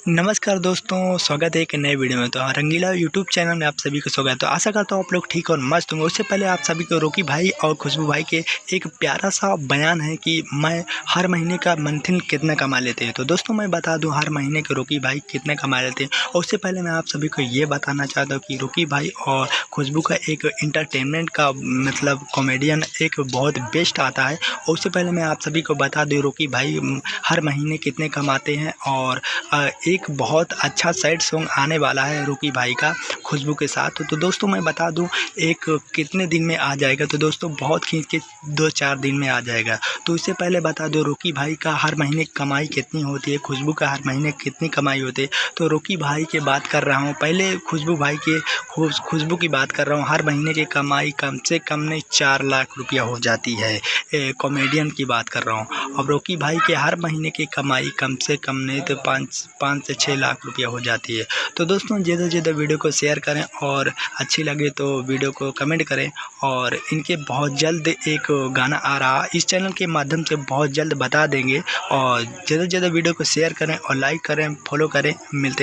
नमस्कार दोस्तों, स्वागत है एक नए वीडियो में। तो रंगीला यूट्यूब चैनल में आप सभी को स्वागत है। तो आशा करता हूँ आप लोग ठीक और मस्त होंगे। उससे पहले आप सभी को रॉकी भाई और खुशबू भाई के एक प्यारा सा बयान है कि मैं हर महीने का मंथली कितना कमा लेते हैं। तो दोस्तों मैं बता दूं हर महीने के रॉकी भाई कितने कमा लेते हैं। और उससे पहले मैं आप सभी को ये बताना चाहता हूँ कि रॉकी भाई और खुशबू का एक इंटरटेनमेंट का मतलब कॉमेडियन एक बहुत बेस्ट आता है। और उससे पहले मैं आप सभी को बता दूँ रॉकी भाई हर महीने कितने कमाते हैं। और एक बहुत अच्छा सैड सॉन्ग आने वाला है रॉकी भाई का खुशबू के साथ। तो दोस्तों मैं बता दूं एक कितने दिन में आ जाएगा। तो दोस्तों बहुत खींच के 2-4 दिन में आ जाएगा। तो इससे पहले बता दो रॉकी भाई का हर महीने कमाई कितनी होती है, खुशबू का हर महीने कितनी कमाई होती है। तो रॉकी भाई की बात कर रहा हूँ, पहले खुशबू भाई के खुशबू की बात कर रहा हूँ। हर महीने की कमाई कम से कम नहीं 4 लाख रुपया हो जाती है। कॉमेडियन की बात कर रहा हूँ। अब रॉकी भाई के हर महीने की कमाई कम से कम नहीं तो 5 से 6 लाख रुपया हो जाती है। तो दोस्तों ज़्यादा से ज़्यादा वीडियो को शेयर करें और अच्छी लगे तो वीडियो को कमेंट करें। और इनके बहुत जल्द एक गाना आ रहा इस चैनल के माध्यम से बहुत जल्द बता देंगे। और ज़्यादा से ज़्यादा वीडियो को शेयर करें और लाइक करें, फॉलो करें। मिलते